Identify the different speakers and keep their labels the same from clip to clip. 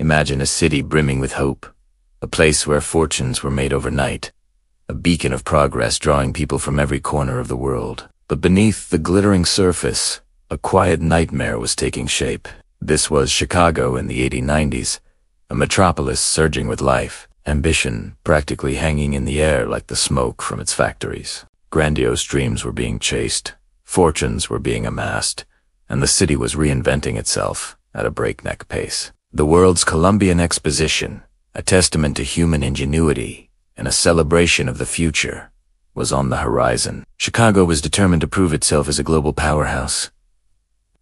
Speaker 1: Imagine a city brimming with hope, a place where fortunes were made overnight, a beacon of progress drawing people from every corner of the world. But beneath the glittering surface, a quiet nightmare was taking shape. This was Chicago in the 1890s, a metropolis surging with life, ambition practically hanging in the air like the smoke from its factories. Grandiose dreams were being chased, fortunes were being amassed, and the city was reinventing itself at a breakneck pace. The world's Columbian Exposition, a testament to human ingenuity and a celebration of the future, was on the horizon. Chicago was determined to prove itself as a global powerhouse,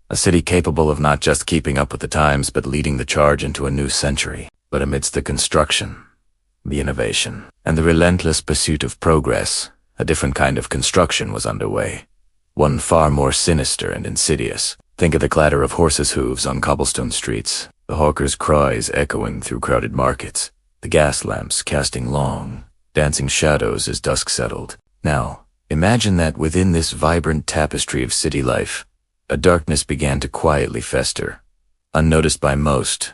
Speaker 1: a city capable of not just keeping up with the times but leading the charge into a new century. But amidst the construction, the innovation, and the relentless pursuit of progress, a different kind of construction was underway, one far more sinister and insidious. Think of the clatter of horses' hooves on cobblestone streets, the hawkers' cries echoing through crowded markets, the gas lamps casting long, dancing shadows as dusk settled. Now, imagine that within this vibrant tapestry of city life, a darkness began to quietly fester, unnoticed by most,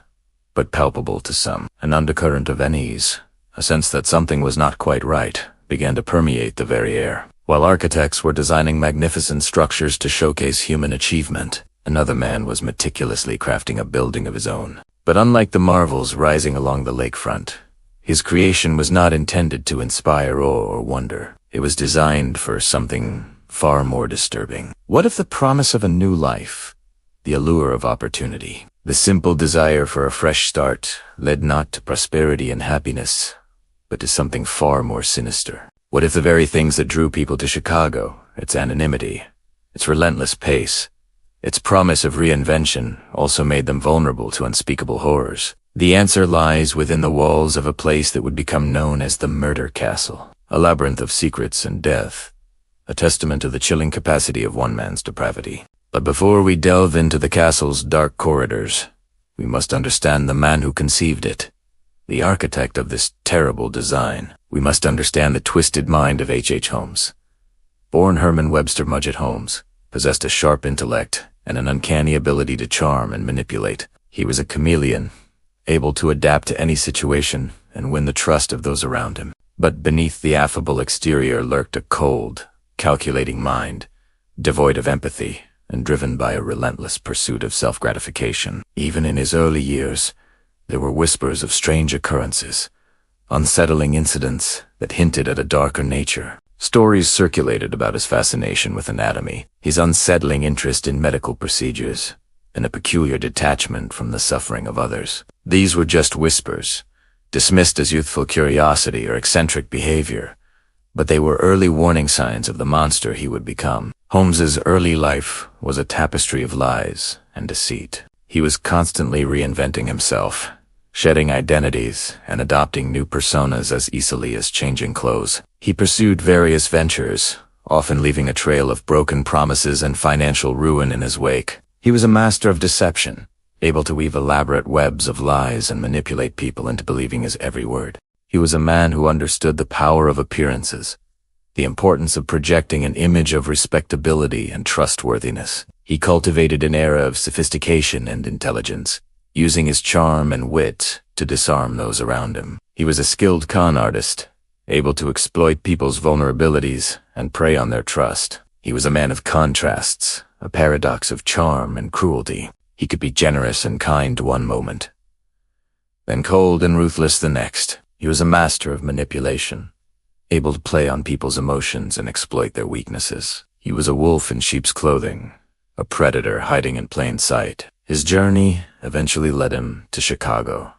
Speaker 1: but palpable to some. An undercurrent of unease, a sense that something was not quite right, began to permeate the very air. While architects were designing magnificent structures to showcase human achievement, another man was meticulously crafting a building of his own. But unlike the marvels rising along the lakefront, his creation was not intended to inspire awe or wonder. It was designed for something far more disturbing. What if the promise of a new life, the allure of opportunity, the simple desire for a fresh start led not to prosperity and happiness, but to something far more sinister? What if the very things that drew people to Chicago, its anonymity, its relentless pace, its promise of reinvention, also made them vulnerable to unspeakable horrors? The answer lies within the walls of a place that would become known as the Murder Castle, a labyrinth of secrets and death, a testament to the chilling capacity of one man's depravity. But before we delve into the castle's dark corridors, we must understand the man who conceived it, the architect of this terrible design. We must understand the twisted mind of H. Holmes. Born Herman Webster Mudgett Holmes, possessed a sharp intellect and an uncanny ability to charm and manipulate. He was a chameleon, able to adapt to any situation and win the trust of those around him. But beneath the affable exterior lurked a cold, calculating mind, devoid of empathy and driven by a relentless pursuit of self-gratification. Even in his early years, there were whispers of strange occurrences, unsettling incidents that hinted at a darker nature. Stories circulated about his fascination with anatomy, his unsettling interest in medical procedures, and a peculiar detachment from the suffering of others. These were just whispers, dismissed as youthful curiosity or eccentric behavior, but they were early warning signs of the monster he would become. Holmes's early life was a tapestry of lies and deceit. He was constantly reinventing himself, shedding identities and adopting new personas as easily as changing clothes. He pursued various ventures, often leaving a trail of broken promises and financial ruin in his wake. He was a master of deception, able to weave elaborate webs of lies and manipulate people into believing his every word. He was a man who understood the power of appearances, the importance of projecting an image of respectability and trustworthiness. He cultivated an era of sophistication and intelligence, using his charm and wit to disarm those around him. He was a skilled con artist, able to exploit people's vulnerabilities and prey on their trust. He was a man of contrasts, a paradox of charm and cruelty. He could be generous and kind one moment, then cold and ruthless the next. He was a master of manipulation, able to play on people's emotions and exploit their weaknesses. He was a wolf in sheep's clothing, a predator hiding in plain sight. His journey eventually led him to Chicago,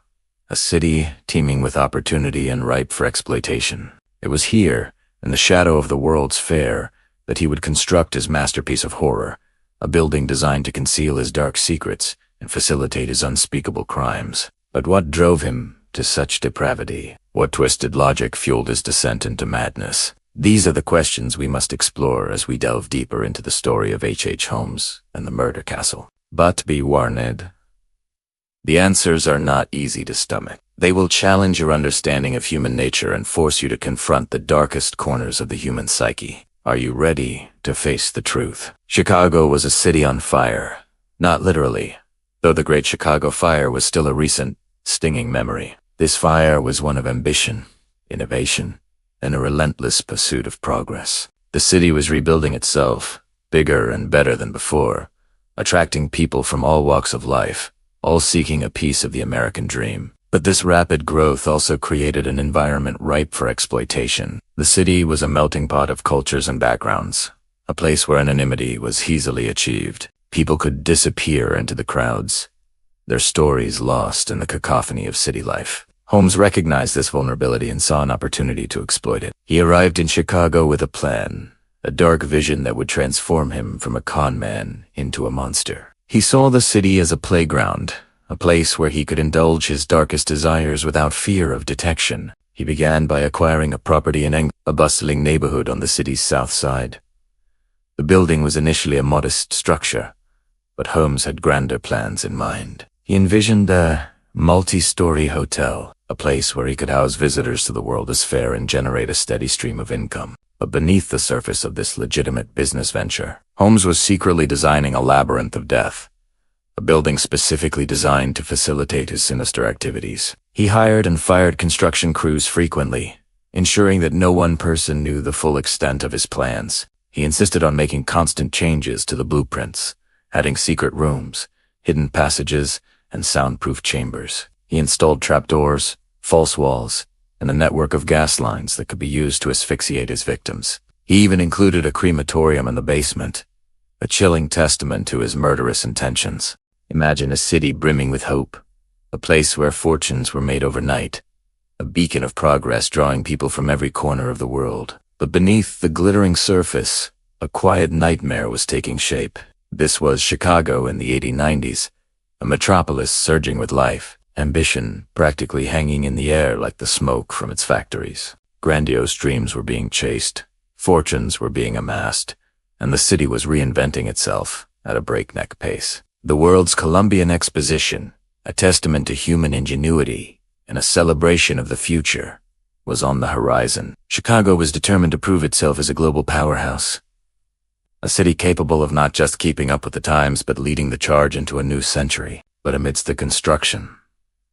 Speaker 1: a city teeming with opportunity and ripe for exploitation. It was here, in the shadow of the World's Fair, that he would construct his masterpiece of horror, a building designed to conceal his dark secrets and facilitate his unspeakable crimes. But what drove him to such depravity? What twisted logic fueled his descent into madness? These are the questions we must explore as we delve deeper into the story of H. Holmes and the Murder Castle. But be warned, the answers are not easy to stomach. They will challenge your understanding of human nature and force you to confront the darkest corners of the human psyche. Are you ready to face the truth? Chicago was a city on fire. Not literally, though the Great Chicago Fire was still a recent, stinging memory. This fire was one of ambition, innovation, and a relentless pursuit of progress. The city was rebuilding itself, bigger and better than before, attracting people from all walks of life, all seeking a piece of the American dream. But this rapid growth also created an environment ripe for exploitation. The city was a melting pot of cultures and backgrounds, a place where anonymity was easily achieved. People could disappear into the crowds, their stories lost in the cacophony of city life. Holmes recognized this vulnerability and saw an opportunity to exploit it. He arrived in Chicago with a plan, a dark vision that would transform him from a con man into a monster. He saw the city as a playground, a place where he could indulge his darkest desires without fear of detection. He began by acquiring a property in a bustling neighborhood on the city's south side. The building was initially a modest structure, but Holmes had grander plans in mind. He envisioned a multi-story hotel, a place where he could house visitors to the World's Fair and generate a steady stream of income. But beneath the surface of this legitimate business venture, Holmes was secretly designing a labyrinth of death, a building specifically designed to facilitate his sinister activities. He hired and fired construction crews frequently, ensuring that no one person knew the full extent of his plans. He insisted on making constant changes to the blueprints, adding secret rooms, hidden passages, and soundproof chambers. He installed trapdoors, false walls, and a network of gas lines that could be used to asphyxiate his victims. He even included a crematorium in the basement, a chilling testament to his murderous intentions. Imagine a city brimming with hope, a place where fortunes were made overnight, a beacon of progress drawing people from every corner of the world. But beneath the glittering surface, a quiet nightmare was taking shape. This was Chicago in the 1890s, a metropolis surging with life, ambition practically hanging in the air like the smoke from its factories. Grandiose dreams were being chased, fortunes were being amassed, and the city was reinventing itself at a breakneck pace. The world's Columbian Exposition, a testament to human ingenuity and a celebration of the future, was on the horizon. Chicago was determined to prove itself as a global powerhouse, a city capable of not just keeping up with the times but leading the charge into a new century. But amidst the construction,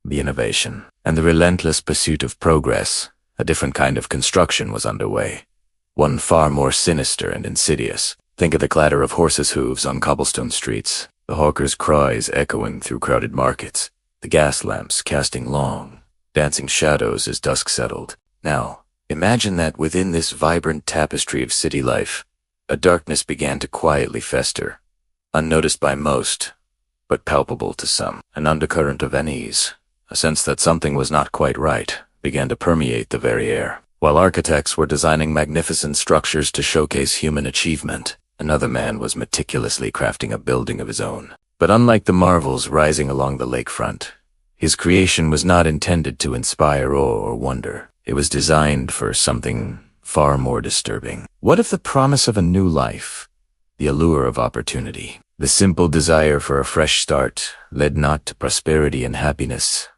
Speaker 1: the innovation, and the relentless pursuit of progress, a different kind of construction was underway, one far more sinister and insidious. Think of the clatter of horses' hooves on cobblestone streets, the hawkers' cries echoing through crowded markets, the gas lamps casting long, dancing shadows as dusk settled. Now, imagine that within this vibrant tapestry of city life, a darkness began to quietly fester, unnoticed by most, but palpable to some. An undercurrent of unease, a sense that something was not quite right, began to permeate the very air. While architects were designing magnificent structures to showcase human achievement, another man was meticulously crafting a building of his own. But unlike the marvels rising along the lakefront, his creation was not intended to inspire awe or wonder. It was designed for something far more disturbing. What if the promise of a new life, the allure of opportunity, the simple desire for a fresh start led not to prosperity and happiness,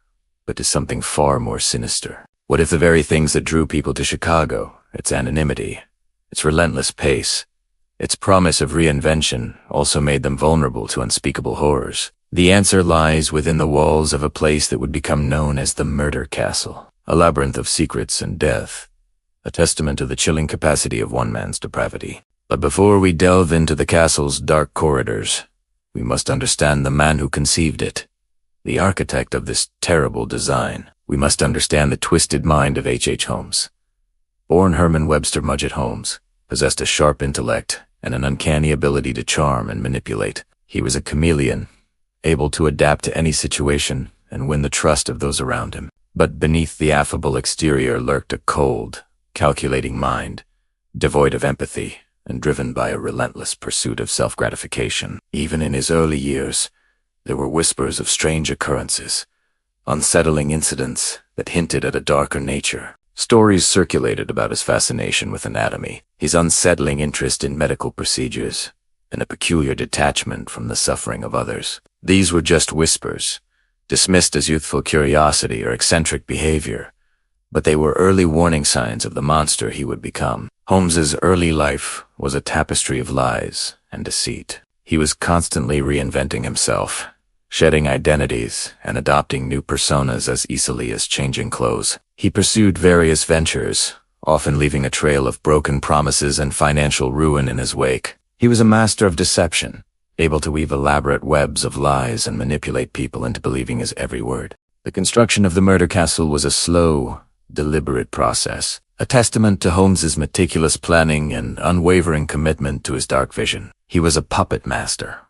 Speaker 1: but to something far more sinister? What if the very things that drew people to Chicago, its anonymity, its relentless pace, its promise of reinvention, also made them vulnerable to unspeakable horrors? The answer lies within the walls of a place that would become known as the Murder Castle, a labyrinth of secrets and death, a testament to the chilling capacity of one man's depravity. But before we delve into the castle's dark corridors, we must understand the man who conceived it, the architect of this terrible design. We must understand the twisted mind of H. Holmes. Born Herman Webster Mudgett Holmes, possessed a sharp intellect and an uncanny ability to charm and manipulate. He was a chameleon, able to adapt to any situation and win the trust of those around him. But beneath the affable exterior lurked a cold, calculating mind, devoid of empathy and driven by a relentless pursuit of self-gratification. Even in his early years, there were whispers of strange occurrences, unsettling incidents that hinted at a darker nature. Stories circulated about his fascination with anatomy, his unsettling interest in medical procedures, and a peculiar detachment from the suffering of others. These were just whispers, dismissed as youthful curiosity or eccentric behavior, but they were early warning signs of the monster he would become. Holmes's early life was a tapestry of lies and deceit. He was constantly reinventing himself, shedding identities and adopting new personas as easily as changing clothes. He pursued various ventures, often leaving a trail of broken promises and financial ruin in his wake. He was a master of deception, able to weave elaborate webs of lies and manipulate people into believing his every word. The construction of the murder castle was a slow, deliberate process, a testament to Holmes's meticulous planning and unwavering commitment to his dark vision. He was a puppet master,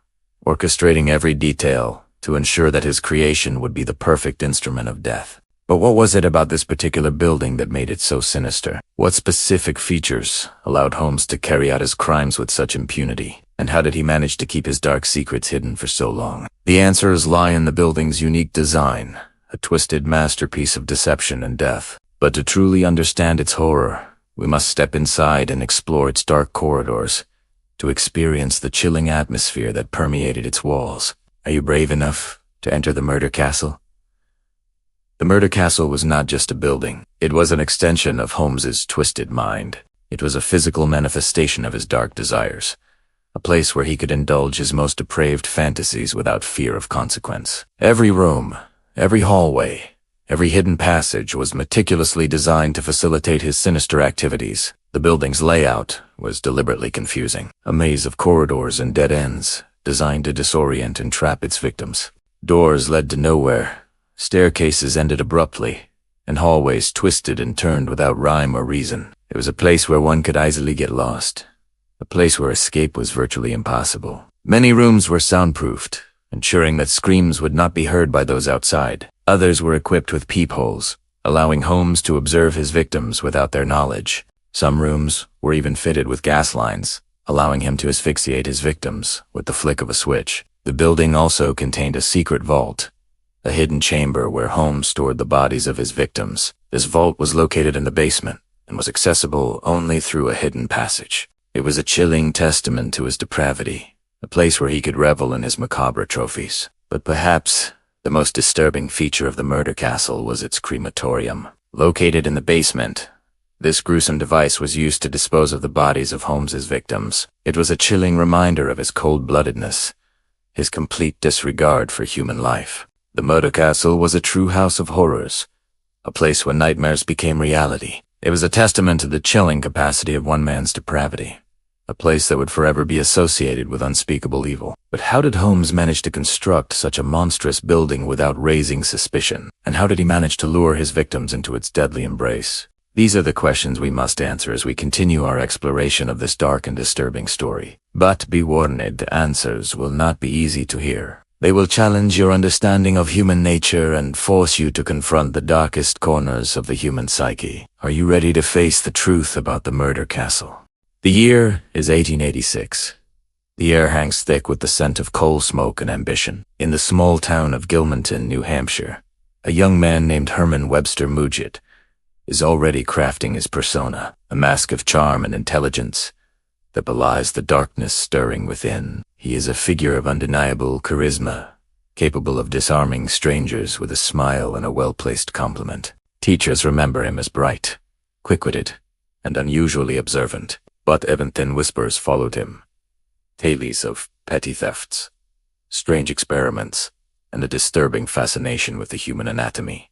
Speaker 1: orchestrating every detail to ensure that his creation would be the perfect instrument of death. But what was it about this particular building that made it so sinister? What specific features allowed Holmes to carry out his crimes with such impunity? And how did he manage to keep his dark secrets hidden for so long? The answers lie in the building's unique design, a twisted masterpiece of deception and death. But to truly understand its horror, we must step inside and explore its dark corridors, to experience the chilling atmosphere that permeated its walls. Are you brave enough to enter the murder castle? The murder castle was not just a building. It was an extension of Holmes's twisted mind. It was a physical manifestation of his dark desires, a place where he could indulge his most depraved fantasies without fear of consequence. Every room, every hallway, every hidden passage was meticulously designed to facilitate his sinister activities. The building's layout was deliberately confusing, a maze of corridors and dead ends, designed to disorient and trap its victims. Doors led to nowhere, staircases ended abruptly, and hallways twisted and turned without rhyme or reason. It was a place where one could easily get lost, a place where escape was virtually impossible. Many rooms were soundproofed, ensuring that screams would not be heard by those outside. Others were equipped with peepholes, allowing Holmes to observe his victims without their knowledge. Some rooms were even fitted with gas lines, allowing him to asphyxiate his victims with the flick of a switch. The building also contained a secret vault, a hidden chamber where Holmes stored the bodies of his victims. This vault was located in the basement and was accessible only through a hidden passage. It was a chilling testament to his depravity, a place where he could revel in his macabre trophies. But perhaps the most disturbing feature of the murder castle was its crematorium. Located in the basement, this gruesome device was used to dispose of the bodies of Holmes's victims. It was a chilling reminder of his cold-bloodedness, his complete disregard for human life. The murder castle was a true house of horrors, a place where nightmares became reality. It was a testament to the chilling capacity of one man's depravity, a place that would forever be associated with unspeakable evil. But how did Holmes manage to construct such a monstrous building without raising suspicion? And how did he manage to lure his victims into its deadly embrace? These are the questions we must answer as we continue our exploration of this dark and disturbing story. But be warned, the answers will not be easy to hear. They will challenge your understanding of human nature and force you to confront the darkest corners of the human psyche. Are you ready to face the truth about the murder castle? The year is 1886. The air hangs thick with the scent of coal smoke and ambition. In the small town of Gilmanton, New Hampshire, a young man named Herman Webster Mudgett is already crafting his persona, a mask of charm and intelligence that belies the darkness stirring within. He is a figure of undeniable charisma, capable of disarming strangers with a smile and a well-placed compliment. Teachers remember him as bright, quick-witted, and unusually observant. But even thin whispers followed him, tales of petty thefts, strange experiments, and a disturbing fascination with the human anatomy.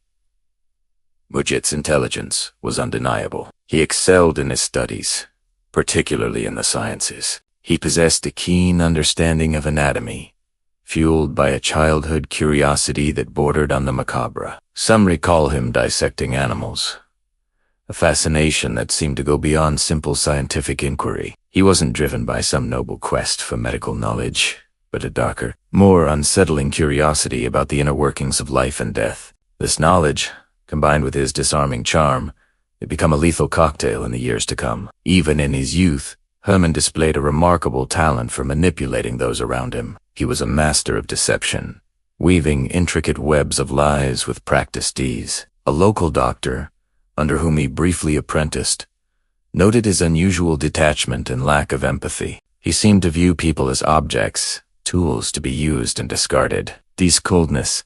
Speaker 1: Mudgett's intelligence was undeniable. He excelled in his studies, particularly in the sciences. He possessed a keen understanding of anatomy, fueled by a childhood curiosity that bordered on the macabre. Some recall him dissecting animals, a fascination that seemed to go beyond simple scientific inquiry. He wasn't driven by some noble quest for medical knowledge, but a darker, more unsettling curiosity about the inner workings of life and death. This knowledge, combined with his disarming charm, would become a lethal cocktail in the years to come. Even in his youth, Herman displayed a remarkable talent for manipulating those around him. He was a master of deception, weaving intricate webs of lies with practiced ease. A local doctor, under whom he briefly apprenticed, noted his unusual detachment and lack of empathy. He seemed to view people as objects, tools to be used and discarded. This coldness,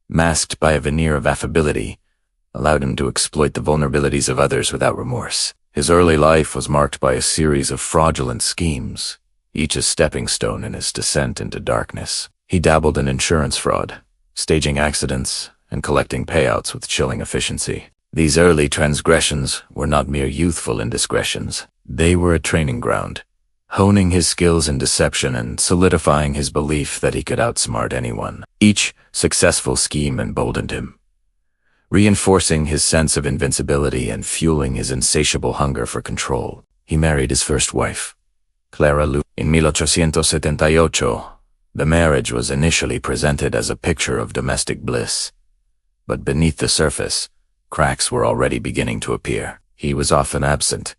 Speaker 1: masked by a veneer of affability, allowed him to exploit the vulnerabilities of others without remorse. His early life was marked by a series of fraudulent schemes, each a stepping stone in his descent into darkness. He dabbled in insurance fraud, staging accidents, and collecting payouts with chilling efficiency. These early transgressions were not mere youthful indiscretions. They were a training ground, honing his skills in deception and solidifying his belief that he could outsmart anyone. Each successful scheme emboldened him, reinforcing his sense of invincibility and fueling his insatiable hunger for control. He married his first wife, Clara Lu, in 1878. The marriage was initially presented as a picture of domestic bliss, but beneath the surface, cracks were already beginning to appear. He was often absent,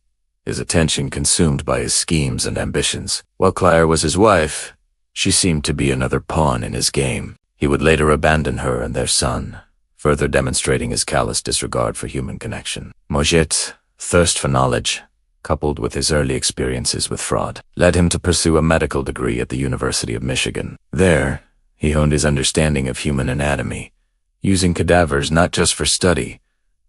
Speaker 1: his attention consumed by his schemes and ambitions. While Claire was his wife, she seemed to be another pawn in his game. He would later abandon her and their son, further demonstrating his callous disregard for human connection. Moget's thirst for knowledge, coupled with his early experiences with fraud, led him to pursue a medical degree at the University of Michigan. There, he honed his understanding of human anatomy, using cadavers not just for study,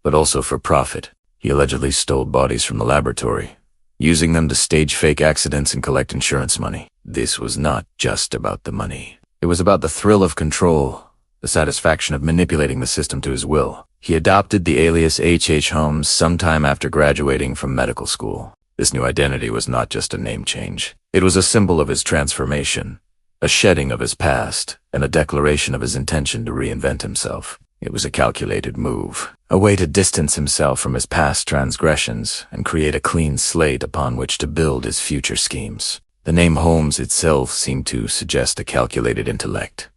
Speaker 1: but also for profit. He allegedly stole bodies from the laboratory, using them to stage fake accidents and collect insurance money. This was not just about the money. It was about the thrill of control, the satisfaction of manipulating the system to his will. He adopted the alias H. Holmes sometime after graduating from medical school. This new identity was not just a name change. It was a symbol of his transformation, a shedding of his past, and a declaration of his intention to reinvent himself. It was a calculated move, a way to distance himself from his past transgressions and create a clean slate upon which to build his future schemes. The name Holmes itself seemed to suggest a calculated intellect,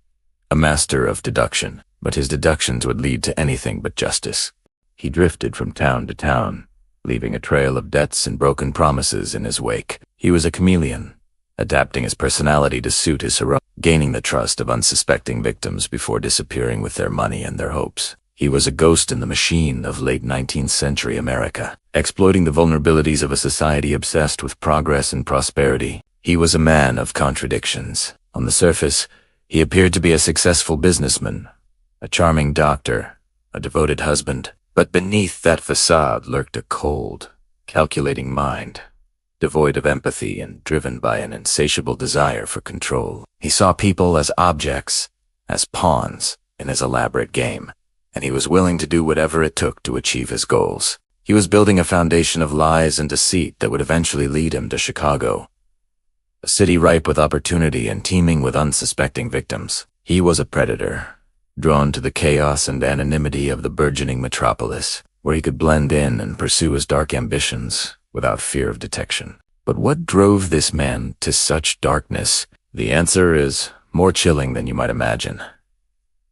Speaker 1: a master of deduction, but his deductions would lead to anything but justice. He drifted from town to town, leaving a trail of debts and broken promises in his wake. He was a chameleon, adapting his personality to suit his heroic, gaining the trust of unsuspecting victims before disappearing with their money and their hopes. He was a ghost in the machine of late 19th century America, exploiting the vulnerabilities of a society obsessed with progress and prosperity. He was a man of contradictions. On the surface, he appeared to be a successful businessman, a charming doctor, a devoted husband. But beneath that facade lurked a cold, calculating mind, devoid of empathy and driven by an insatiable desire for control. He saw people as objects, as pawns in his elaborate game, and he was willing to do whatever it took to achieve his goals. He was building a foundation of lies and deceit that would eventually lead him to Chicago, a city ripe with opportunity and teeming with unsuspecting victims. He was a predator, drawn to the chaos and anonymity of the burgeoning metropolis, where he could blend in and pursue his dark ambitions without fear of detection. But what drove this man to such darkness? The answer is more chilling than you might imagine.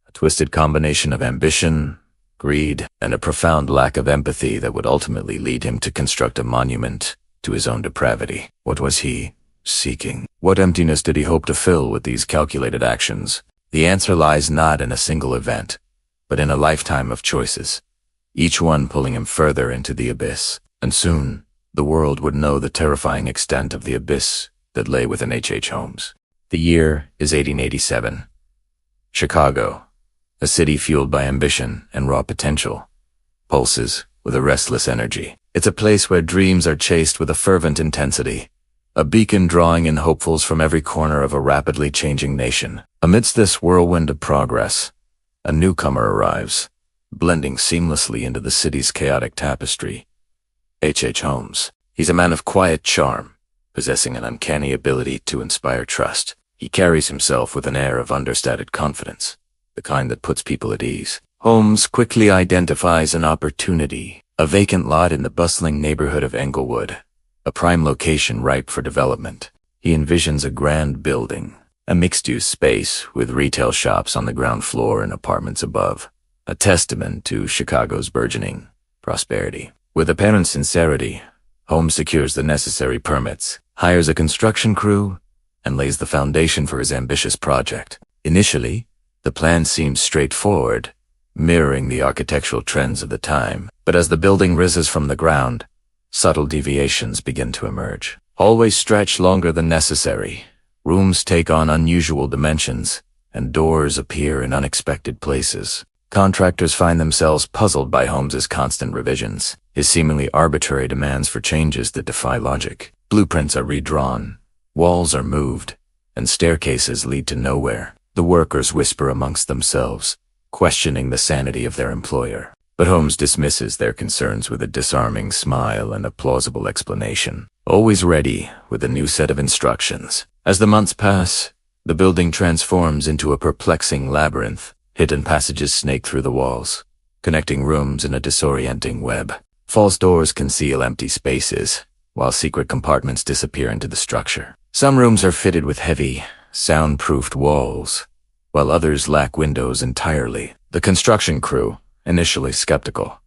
Speaker 1: A twisted combination of ambition, greed, and a profound lack of empathy that would ultimately lead him to construct a monument to his own depravity. What was he seeking? What emptiness did he hope to fill with these calculated actions? The answer lies not in a single event, but in a lifetime of choices, each one pulling him further into the abyss. And soon, the world would know the terrifying extent of the abyss that lay within H. Holmes. The year is 1887. Chicago, a city fueled by ambition and raw potential, pulses with a restless energy. It's a place where dreams are chased with a fervent intensity, a beacon drawing in hopefuls from every corner of a rapidly changing nation. Amidst this whirlwind of progress, a newcomer arrives, blending seamlessly into the city's chaotic tapestry. H. Holmes. He's a man of quiet charm, possessing an uncanny ability to inspire trust. He carries himself with an air of understated confidence, the kind that puts people at ease. Holmes quickly identifies an opportunity, a vacant lot in the bustling neighborhood of Englewood, a prime location ripe for development. He envisions a grand building, a mixed-use space with retail shops on the ground floor and apartments above, a testament to Chicago's burgeoning prosperity. With apparent sincerity, Holmes secures the necessary permits, hires a construction crew, and lays the foundation for his ambitious project. Initially, the plan seems straightforward, mirroring the architectural trends of the time. But as the building rises from the ground, subtle deviations begin to emerge. Hallways stretch longer than necessary, rooms take on unusual dimensions, and doors appear in unexpected places. Contractors find themselves puzzled by Holmes's constant revisions, his seemingly arbitrary demands for changes that defy logic. Blueprints are redrawn, walls are moved, and staircases lead to nowhere. The workers whisper amongst themselves, questioning the sanity of their employer. But Holmes dismisses their concerns with a disarming smile and a plausible explanation, always ready with a new set of instructions. As the months pass, the building transforms into a perplexing labyrinth. Hidden passages snake through the walls, connecting rooms in a disorienting web. False doors conceal empty spaces, while secret compartments disappear into the structure. Some rooms are fitted with heavy, soundproofed walls, while others lack windows entirely. The construction crew, initially skeptical,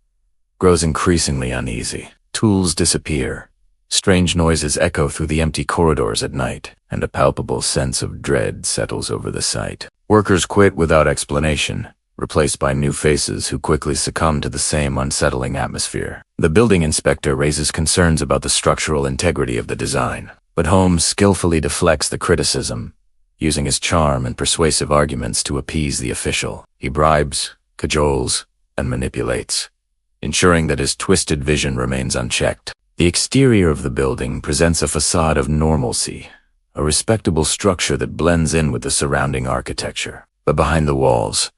Speaker 1: grows increasingly uneasy. Tools disappear. Strange noises echo through the empty corridors at night, and a palpable sense of dread settles over the site. Workers quit without explanation, replaced by new faces who quickly succumb to the same unsettling atmosphere. The building inspector raises concerns about the structural integrity of the design, but Holmes skillfully deflects the criticism, using his charm and persuasive arguments to appease the official. He bribes, cajoles, and manipulates, ensuring that his twisted vision remains unchecked. The exterior of the building presents a facade of normalcy, a respectable structure that blends in with the surrounding architecture. But behind the walls,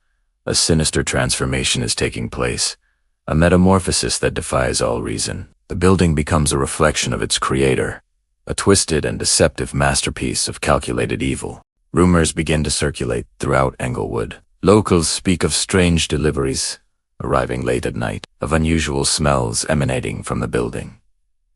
Speaker 1: a sinister transformation is taking place, a metamorphosis that defies all reason. The building becomes a reflection of its creator, a twisted and deceptive masterpiece of calculated evil. Rumors begin to circulate throughout Englewood. Locals speak of strange deliveries arriving late at night, of unusual smells emanating from the building,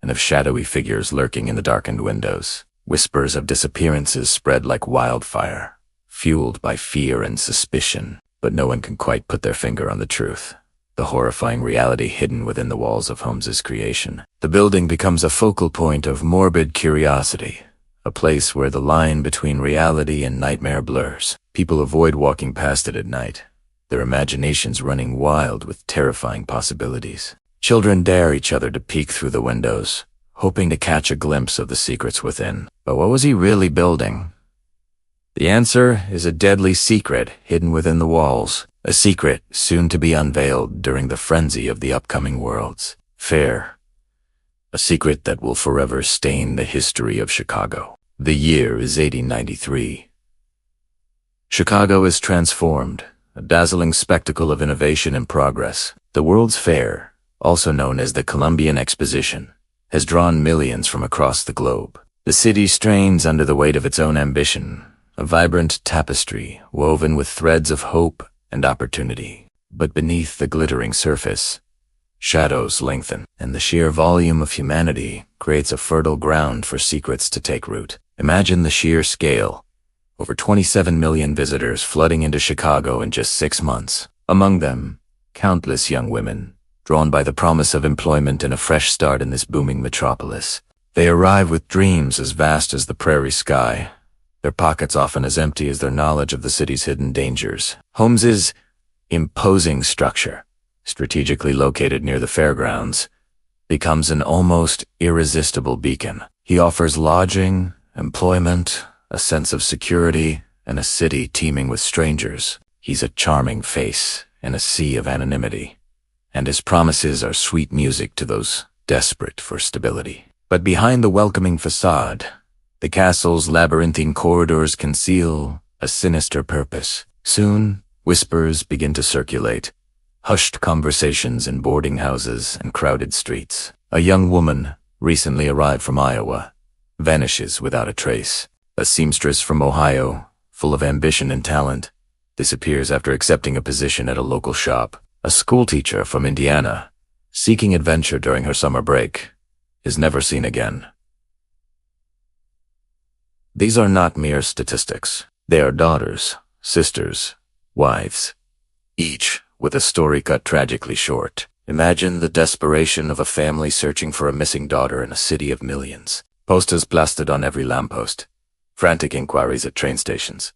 Speaker 1: and of shadowy figures lurking in the darkened windows. Whispers of disappearances spread like wildfire, fueled by fear and suspicion, but no one can quite put their finger on the truth, the horrifying reality hidden within the walls of Holmes's creation. The building becomes a focal point of morbid curiosity, a place where the line between reality and nightmare blurs. People avoid walking past it at night, their imaginations running wild with terrifying possibilities. Children dare each other to peek through the windows, hoping to catch a glimpse of the secrets within. But what was he really building? The answer is a deadly secret hidden within the walls, a secret soon to be unveiled during the frenzy of the upcoming World's Fair, a secret that will forever stain the history of Chicago. The year is 1893. Chicago is transformed, a dazzling spectacle of innovation and progress. The World's Fair, also known as the Columbian Exposition, has drawn millions from across the globe. The city strains under the weight of its own ambition, a vibrant tapestry woven with threads of hope and opportunity. But beneath the glittering surface, shadows lengthen, and the sheer volume of humanity creates a fertile ground for secrets to take root. Imagine the sheer scale. Over 27 million visitors flooding into Chicago in just 6 months. Among them, countless young women, drawn by the promise of employment and a fresh start in this booming metropolis. They arrive with dreams as vast as the prairie sky, their pockets often as empty as their knowledge of the city's hidden dangers. Holmes's imposing structure, strategically located near the fairgrounds, becomes an almost irresistible beacon. He offers lodging, employment, a sense of security, and a city teeming with strangers. He's a charming face in a sea of anonymity, and his promises are sweet music to those desperate for stability. But behind the welcoming facade, the castle's labyrinthine corridors conceal a sinister purpose. Soon, whispers begin to circulate, hushed conversations in boarding houses and crowded streets. A young woman, recently arrived from Iowa, vanishes without a trace. A seamstress from Ohio, full of ambition and talent, disappears after accepting a position at a local shop. A schoolteacher from Indiana, seeking adventure during her summer break, is never seen again. These are not mere statistics. They are daughters, sisters, wives, each with a story cut tragically short. Imagine the desperation of a family searching for a missing daughter in a city of millions. Posters plastered on every lamppost, frantic inquiries at train stations,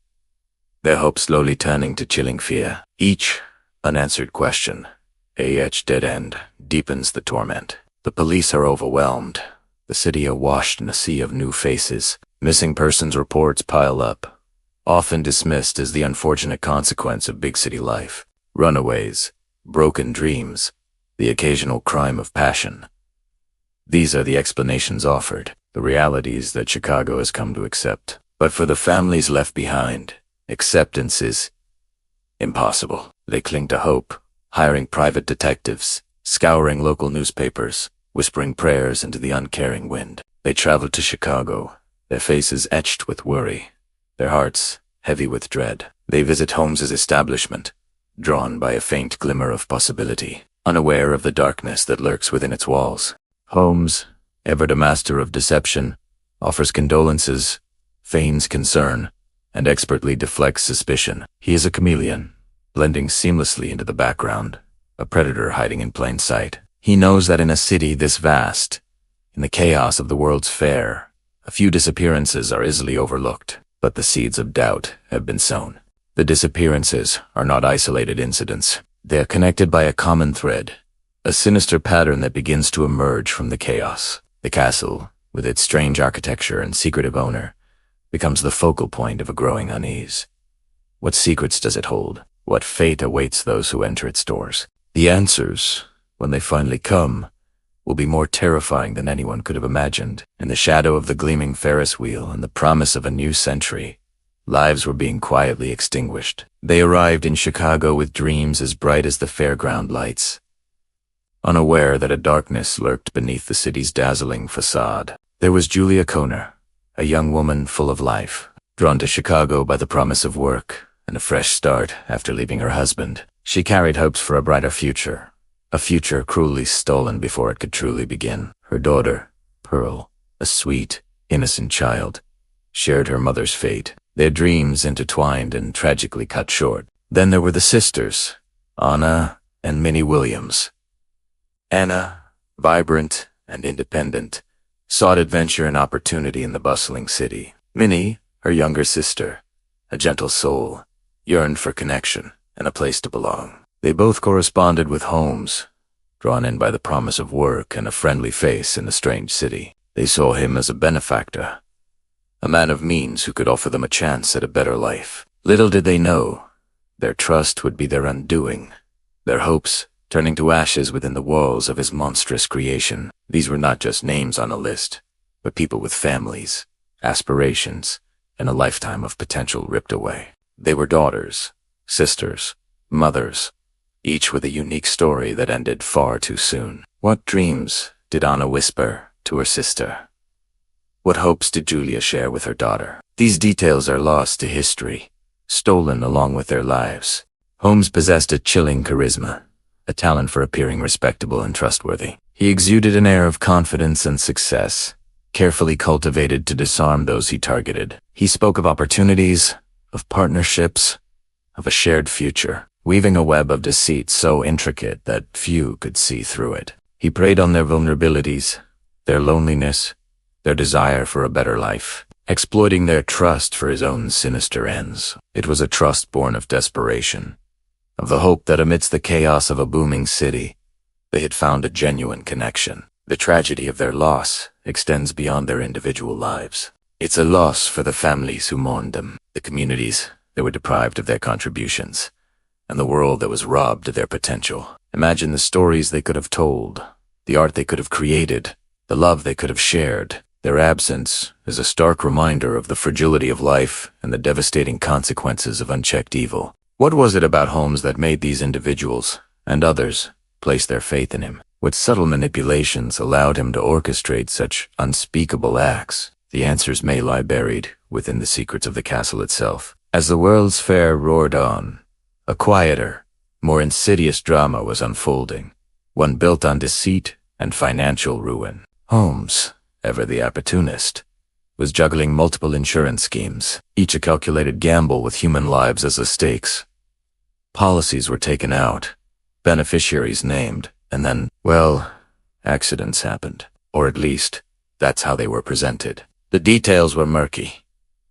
Speaker 1: their hope slowly turning to chilling fear. Each unanswered question, a dead end, deepens the torment. The police are overwhelmed, the city awash in a sea of new faces. Missing persons reports pile up, often dismissed as the unfortunate consequence of big city life. Runaways, broken dreams, the occasional crime of passion. These are the explanations offered, the realities that Chicago has come to accept. But for the families left behind, Acceptance is impossible. They cling to hope, hiring private detectives, scouring local newspapers, whispering prayers into the uncaring wind. They travel to Chicago, their faces etched with worry, their hearts heavy with dread. They visit Holmes's establishment, drawn by a faint glimmer of possibility, unaware of the darkness that lurks within its walls. Holmes, ever the master of deception, offers condolences, feigns concern, and expertly deflects suspicion. He is a chameleon, blending seamlessly into the background, a predator hiding in plain sight. He knows that in a city this vast, in the chaos of the World's Fair, a few disappearances are easily overlooked, but the seeds of doubt have been sown. The disappearances are not isolated incidents. They are connected by a common thread, a sinister pattern that begins to emerge from the chaos. The castle, with its strange architecture and secretive owner, becomes the focal point of a growing unease. What secrets does it hold? What fate awaits those who enter its doors? The answers, when they finally come, will be more terrifying than anyone could have imagined. In the shadow of the gleaming Ferris wheel and the promise of a new century, lives were being quietly extinguished. They arrived in Chicago with dreams as bright as the fairground lights, unaware that a darkness lurked beneath the city's dazzling facade. There was Julia Conner, a young woman full of life, drawn to Chicago by the promise of work and a fresh start after leaving her husband. She carried hopes for a brighter future, a future cruelly stolen before it could truly begin. Her daughter, Pearl, a sweet, innocent child, shared her mother's fate, their dreams intertwined and tragically cut short. Then there were the sisters, Anna and Minnie Williams. Anna, vibrant and independent, sought adventure and opportunity in the bustling city. Minnie, her younger sister, a gentle soul, yearned for connection and a place to belong. They both corresponded with Holmes, drawn in by the promise of work and a friendly face in a strange city. They saw him as a benefactor, a man of means who could offer them a chance at a better life. Little did they know, their trust would be their undoing, their hopes turning to ashes within the walls of his monstrous creation. These were not just names on a list, but people with families, aspirations, and a lifetime of potential ripped away. They were daughters, sisters, mothers, each with a unique story that ended far too soon. What dreams did Anna whisper to her sister? What hopes did Julia share with her daughter? These details are lost to history, stolen along with their lives. Holmes possessed a chilling charisma, a talent for appearing respectable and trustworthy. He exuded an air of confidence and success, carefully cultivated to disarm those he targeted. He spoke of opportunities, of partnerships, of a shared future, weaving a web of deceit so intricate that few could see through it. He preyed on their vulnerabilities, their loneliness, their desire for a better life, exploiting their trust for his own sinister ends. It was a trust born of desperation, of the hope that amidst the chaos of a booming city, they had found a genuine connection. The tragedy of their loss extends beyond their individual lives. It's a loss for the families who mourned them, the communities that were deprived of their contributions, and the world that was robbed of their potential. Imagine the stories they could have told, the art they could have created, the love they could have shared. Their absence is a stark reminder of the fragility of life and the devastating consequences of unchecked evil. What was it about Holmes that made these individuals, and others, place their faith in him? What subtle manipulations allowed him to orchestrate such unspeakable acts? The answers may lie buried within the secrets of the castle itself. As the World's Fair roared on, a quieter, more insidious drama was unfolding, one built on deceit and financial ruin. Holmes, ever the opportunist, was juggling multiple insurance schemes, each a calculated gamble with human lives as the stakes. Policies were taken out, beneficiaries named, and then, well, accidents happened. Or at least, that's how they were presented. The details were murky,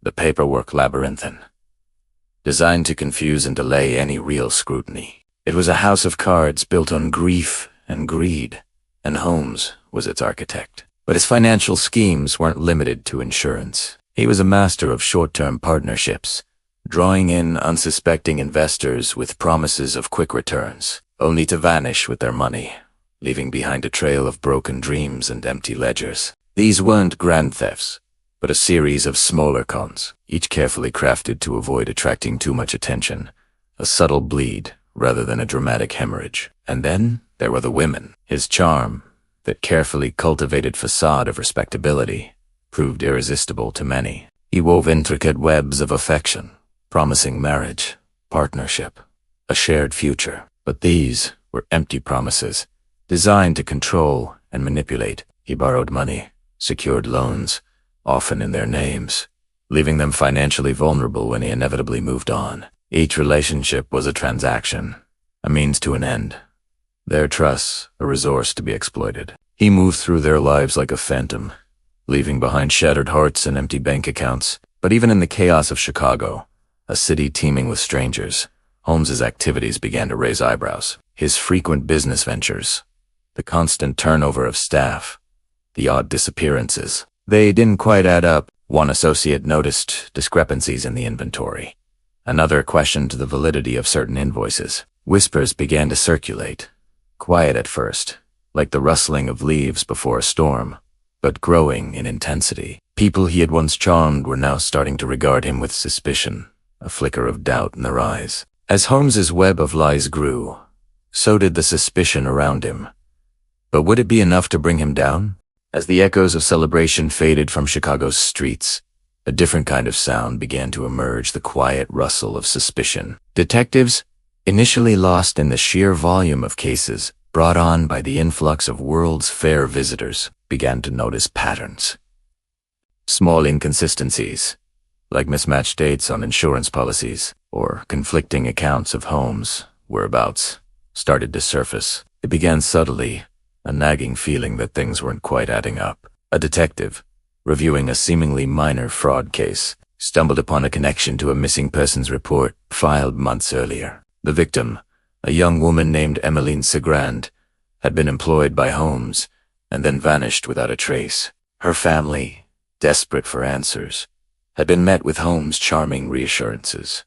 Speaker 1: the paperwork labyrinthine, designed to confuse and delay any real scrutiny. It was a house of cards built on grief and greed, and Holmes was its architect. But his financial schemes weren't limited to insurance. He was a master of short-term partnerships, drawing in unsuspecting investors with promises of quick returns, only to vanish with their money, leaving behind a trail of broken dreams and empty ledgers. These weren't grand thefts, but a series of smaller cons, each carefully crafted to avoid attracting too much attention. A subtle bleed, rather than a dramatic hemorrhage. And then there were the women. His charm, that carefully cultivated facade of respectability, proved irresistible to many. He wove intricate webs of affection, promising marriage, partnership, a shared future. But these were empty promises, designed to control and manipulate. He borrowed money, secured loans, often in their names, leaving them financially vulnerable when he inevitably moved on. Each relationship was a transaction, a means to an end. Their trusts, a resource to be exploited. He moved through their lives like a phantom, leaving behind shattered hearts and empty bank accounts. But even in the chaos of Chicago, a city teeming with strangers, Holmes's activities began to raise eyebrows. His frequent business ventures, the constant turnover of staff, the odd disappearances. They didn't quite add up. One associate noticed discrepancies in the inventory. Another questioned the validity of certain invoices. Whispers began to circulate, quiet at first, like the rustling of leaves before a storm, but growing in intensity. People he had once charmed were now starting to regard him with suspicion, a flicker of doubt in their eyes. As Holmes's web of lies grew, so did the suspicion around him. But would it be enough to bring him down? As the echoes of celebration faded from Chicago's streets, a different kind of sound began to emerge, the quiet rustle of suspicion. Detectives, initially lost in the sheer volume of cases brought on by the influx of World's Fair visitors, began to notice patterns. Small inconsistencies, like mismatched dates on insurance policies or conflicting accounts of Holmes' whereabouts, started to surface. It began subtly, a nagging feeling that things weren't quite adding up. A detective, reviewing a seemingly minor fraud case, stumbled upon a connection to a missing persons report filed months earlier. The victim, a young woman named Emmeline Segrand, had been employed by Holmes and then vanished without a trace. Her family, desperate for answers, had been met with Holmes' charming reassurances.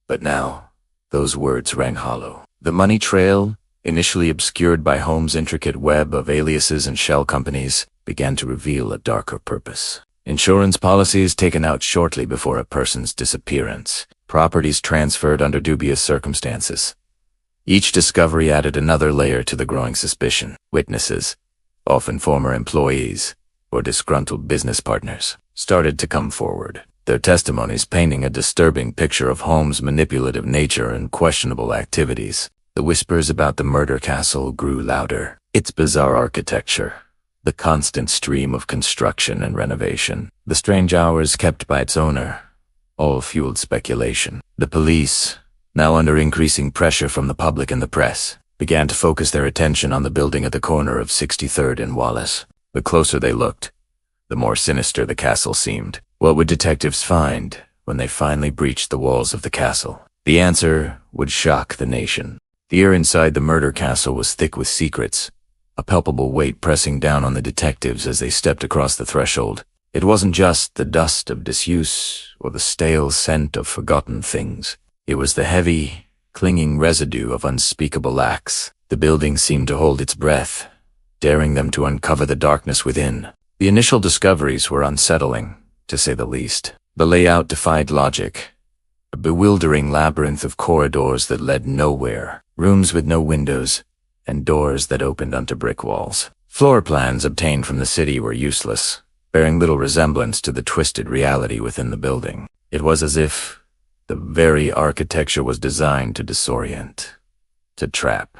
Speaker 1: But now, those words rang hollow. The money trail, initially obscured by Holmes' intricate web of aliases and shell companies, began to reveal a darker purpose. Insurance policies taken out shortly before a person's disappearance, properties transferred under dubious circumstances. Each discovery added another layer to the growing suspicion. Witnesses, often former employees or disgruntled business partners, started to come forward, their testimonies painting a disturbing picture of Holmes' manipulative nature and questionable activities. The whispers about the murder castle grew louder. Its bizarre architecture, the constant stream of construction and renovation, the strange hours kept by its owner, all fueled speculation. The police, now under increasing pressure from the public and the press, began to focus their attention on the building at the corner of 63rd and Wallace. The closer they looked, the more sinister the castle seemed. What would detectives find when they finally breached the walls of the castle? The answer would shock the nation. The air inside the murder castle was thick with secrets, a palpable weight pressing down on the detectives as they stepped across the threshold. It wasn't just the dust of disuse or the stale scent of forgotten things. It was the heavy, clinging residue of unspeakable acts. The building seemed to hold its breath, daring them to uncover the darkness within. The initial discoveries were unsettling, to say the least. The layout defied logic, a bewildering labyrinth of corridors that led nowhere, rooms with no windows, and doors that opened onto brick walls. Floor plans obtained from the city were useless, bearing little resemblance to the twisted reality within the building. It was as if the very architecture was designed to disorient, to trap,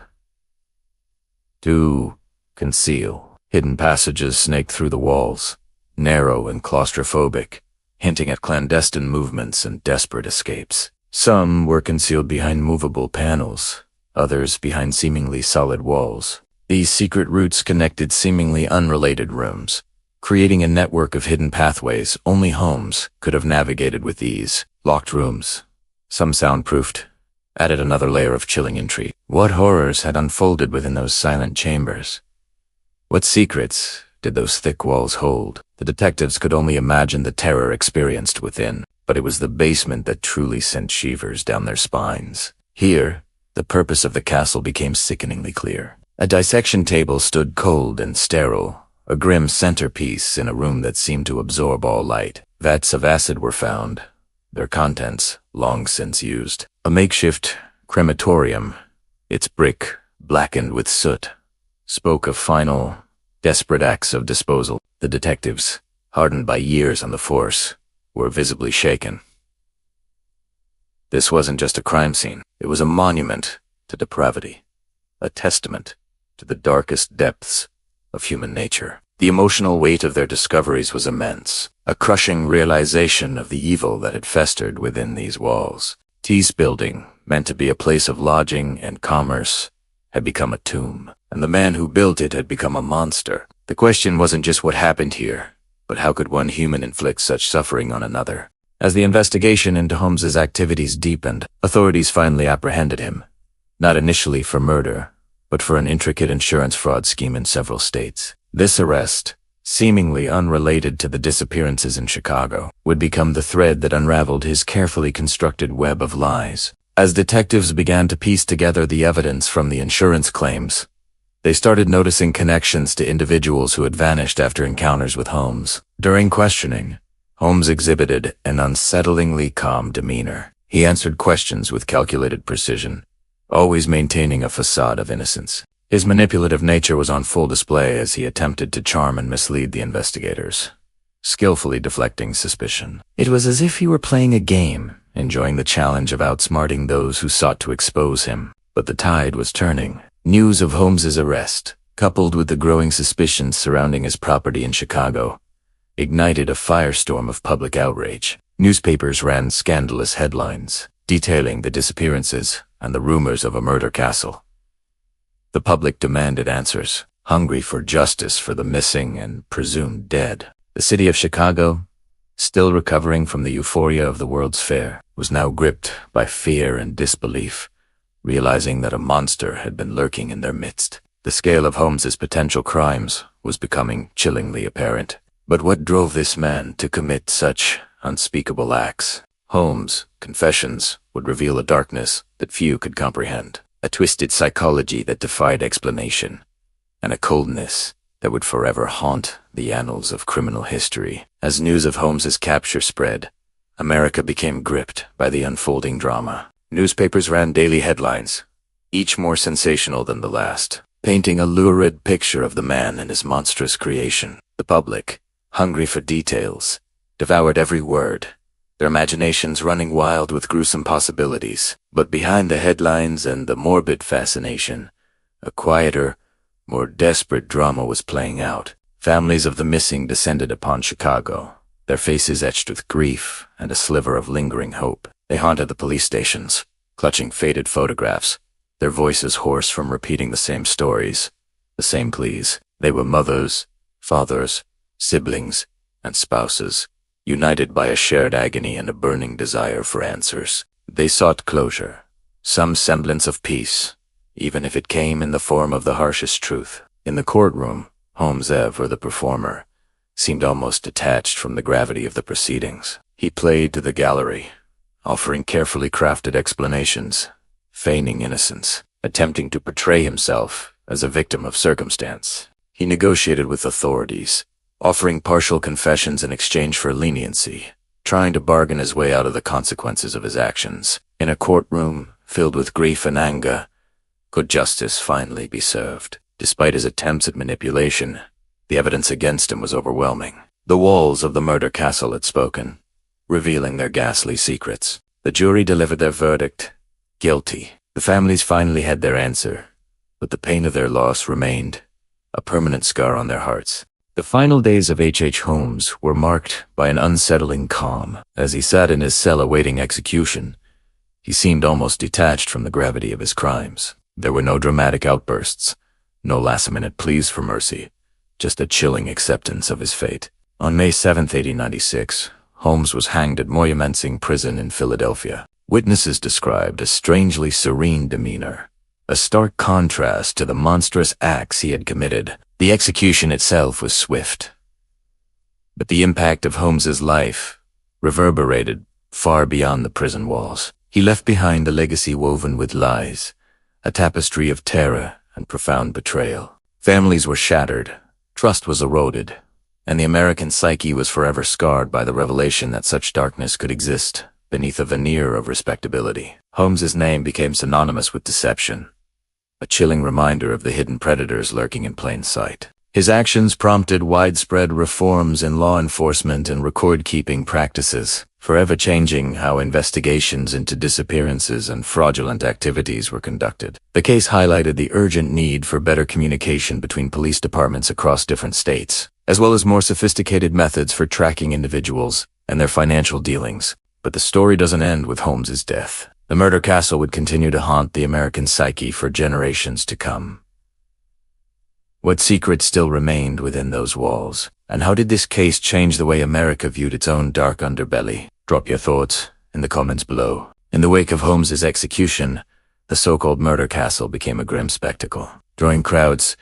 Speaker 1: to conceal. Hidden passages snaked through the walls, narrow and claustrophobic, hinting at clandestine movements and desperate escapes. Some were concealed behind movable panels, others behind seemingly solid walls. These secret routes connected seemingly unrelated rooms, creating a network of hidden pathways only Holmes could have navigated with ease. Locked rooms, some soundproofed, added another layer of chilling intrigue. What horrors had unfolded within those silent chambers? What secrets did those thick walls hold? The detectives could only imagine the terror experienced within, but it was the basement that truly sent shivers down their spines. Here, the purpose of the castle became sickeningly clear. A dissection table stood cold and sterile a grim centerpiece in a room that seemed to absorb all light. Vats of acid were found, their contents long since used. A makeshift crematorium, its brick blackened with soot, spoke of final, desperate acts of disposal. The detectives, hardened by years on the force, were visibly shaken. This wasn't just a crime scene. It was a monument to depravity, a testament to the darkest depths of human nature. The emotional weight of their discoveries was immense, a crushing realization of the evil that had festered within these walls. T's building, meant to be a place of lodging and commerce, had become a tomb, and the man who built it had become a monster. The question wasn't just what happened here, but how could one human inflict such suffering on another? As the investigation into Holmes's activities deepened, authorities finally apprehended him, not initially for murder, but for an intricate insurance fraud scheme in several states. This arrest, seemingly unrelated to the disappearances in Chicago, would become the thread that unraveled his carefully constructed web of lies. As detectives began to piece together the evidence from the insurance claims, they started noticing connections to individuals who had vanished after encounters with Holmes. During questioning, Holmes exhibited an unsettlingly calm demeanor. He answered questions with calculated precision, always maintaining a facade of innocence. His manipulative nature was on full display as he attempted to charm and mislead the investigators, skillfully deflecting suspicion. It was as if he were playing a game, enjoying the challenge of outsmarting those who sought to expose him. But the tide was turning. News of Holmes's arrest, coupled with the growing suspicions surrounding his property in Chicago, ignited a firestorm of public outrage. Newspapers ran scandalous headlines, detailing the disappearances and the rumors of a murder castle. The public demanded answers, hungry for justice for the missing and presumed dead. The city of Chicago, still recovering from the euphoria of the World's Fair, was now gripped by fear and disbelief, realizing that a monster had been lurking in their midst. The scale of Holmes's potential crimes was becoming chillingly apparent. But what drove this man to commit such unspeakable acts? Holmes' confessions would reveal a darkness that few could comprehend, a twisted psychology that defied explanation, and a coldness that would forever haunt the annals of criminal history. As news of Holmes's capture spread, America became gripped by the unfolding drama. Newspapers ran daily headlines, each more sensational than the last, painting a lurid picture of the man and his monstrous creation. The public, hungry for details, devoured every word, their imaginations running wild with gruesome possibilities. But behind the headlines and the morbid fascination, a quieter, more desperate drama was playing out. Families of the missing descended upon Chicago, their faces etched with grief and a sliver of lingering hope. They haunted the police stations, clutching faded photographs, their voices hoarse from repeating the same stories, the same pleas. They were mothers, fathers, siblings, and spouses, united by a shared agony and a burning desire for answers. They sought closure, some semblance of peace, even if it came in the form of the harshest truth. In the courtroom, Holmes, or the performer, seemed almost detached from the gravity of the proceedings. He played to the gallery, offering carefully crafted explanations, feigning innocence, attempting to portray himself as a victim of circumstance. He negotiated with authorities, offering partial confessions in exchange for leniency, trying to bargain his way out of the consequences of his actions. In a courtroom filled with grief and anger, could justice finally be served? Despite his attempts at manipulation, the evidence against him was overwhelming. The walls of the murder castle had spoken, revealing their ghastly secrets. The jury delivered their verdict, guilty. The families finally had their answer, but the pain of their loss remained, a permanent scar on their hearts. The final days of H. Holmes were marked by an unsettling calm. As he sat in his cell awaiting execution, he seemed almost detached from the gravity of his crimes. There were no dramatic outbursts, no last-minute pleas for mercy, just a chilling acceptance of his fate. On May 7, 1896, Holmes was hanged at Moyamensing Prison in Philadelphia. Witnesses described a strangely serene demeanor, a stark contrast to the monstrous acts he had committed. The execution itself was swift, but the impact of Holmes's life reverberated far beyond the prison walls. He left behind a legacy woven with lies, a tapestry of terror and profound betrayal. Families were shattered, Trust was eroded, and the American psyche was forever scarred by the revelation that such darkness could exist beneath a veneer of respectability. Holmes's name became synonymous with deception, a chilling reminder of the hidden predators lurking in plain sight. His actions prompted widespread reforms in law enforcement and record-keeping practices, forever changing how investigations into disappearances and fraudulent activities were conducted. The case highlighted the urgent need for better communication between police departments across different states, as well as more sophisticated methods for tracking individuals and their financial dealings. But the story doesn't end with Holmes's death. The murder castle would continue to haunt the American psyche for generations to come. What secrets still remained within those walls? And how did this case change the way America viewed its own dark underbelly? Drop your thoughts in the comments below. In the wake of Holmes's execution, the so-called murder castle became a grim spectacle, drawing crowds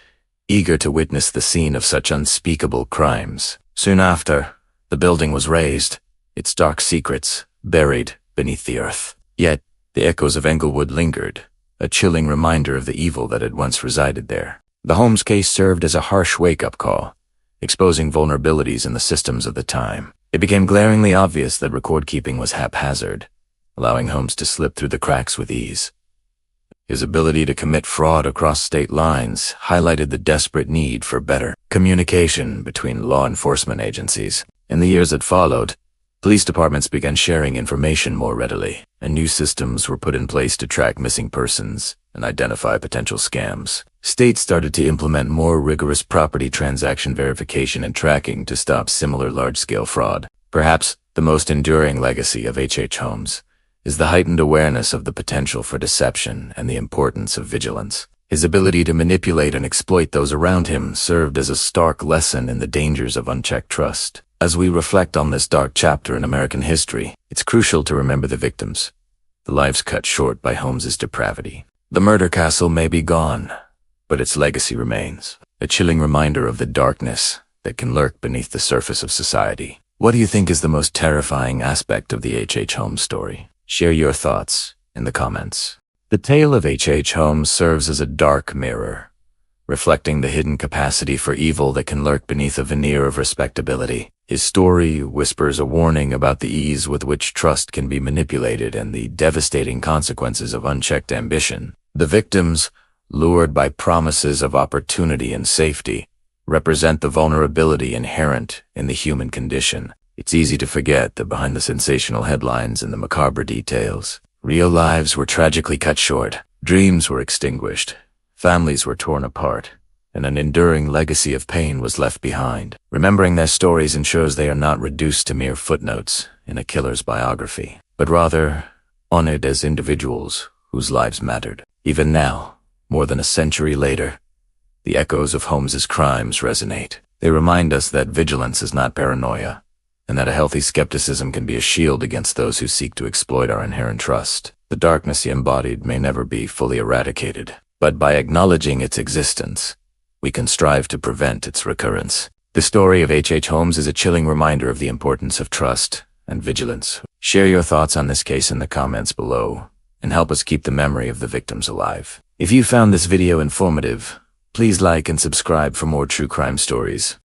Speaker 1: eager to witness the scene of such unspeakable crimes. Soon after, the building was razed, its dark secrets buried beneath the earth. Yet, the echoes of Englewood lingered, a chilling reminder of the evil that had once resided there. The Holmes case served as a harsh wake-up call, exposing vulnerabilities in the systems of the time. It became glaringly obvious that record-keeping was haphazard, allowing Holmes to slip through the cracks with ease. His ability to commit fraud across state lines highlighted the desperate need for better communication between law enforcement agencies. In the years that followed, police departments began sharing information more readily, and new systems were put in place to track missing persons and identify potential scams. States started to implement more rigorous property transaction verification and tracking to stop similar large-scale fraud. Perhaps the most enduring legacy of H. Holmes is the heightened awareness of the potential for deception and the importance of vigilance. His ability to manipulate and exploit those around him served as a stark lesson in the dangers of unchecked trust. As we reflect on this dark chapter in American history, it's crucial to remember the victims, the lives cut short by Holmes's depravity. The murder castle may be gone, but its legacy remains, a chilling reminder of the darkness that can lurk beneath the surface of society. What do you think is the most terrifying aspect of the H. Holmes story? Share your thoughts in the comments. The tale of H. Holmes serves as a dark mirror, reflecting the hidden capacity for evil that can lurk beneath a veneer of respectability. His story whispers a warning about the ease with which trust can be manipulated and the devastating consequences of unchecked ambition. The victims, lured by promises of opportunity and safety, represent the vulnerability inherent in the human condition. It's easy to forget that behind the sensational headlines and the macabre details, real lives were tragically cut short, dreams were extinguished, families were torn apart, and an enduring legacy of pain was left behind. Remembering their stories ensures they are not reduced to mere footnotes in a killer's biography, but rather honored as individuals whose lives mattered. Even now, more than a century later, the echoes of Holmes's crimes resonate. They remind us that vigilance is not paranoia, and that a healthy skepticism can be a shield against those who seek to exploit our inherent trust. The darkness he embodied may never be fully eradicated, but by acknowledging its existence, we can strive to prevent its recurrence. The story of H. Holmes is a chilling reminder of the importance of trust and vigilance. Share your thoughts on this case in the comments below, and help us keep the memory of the victims alive. If you found this video informative, please like and subscribe for more true crime stories.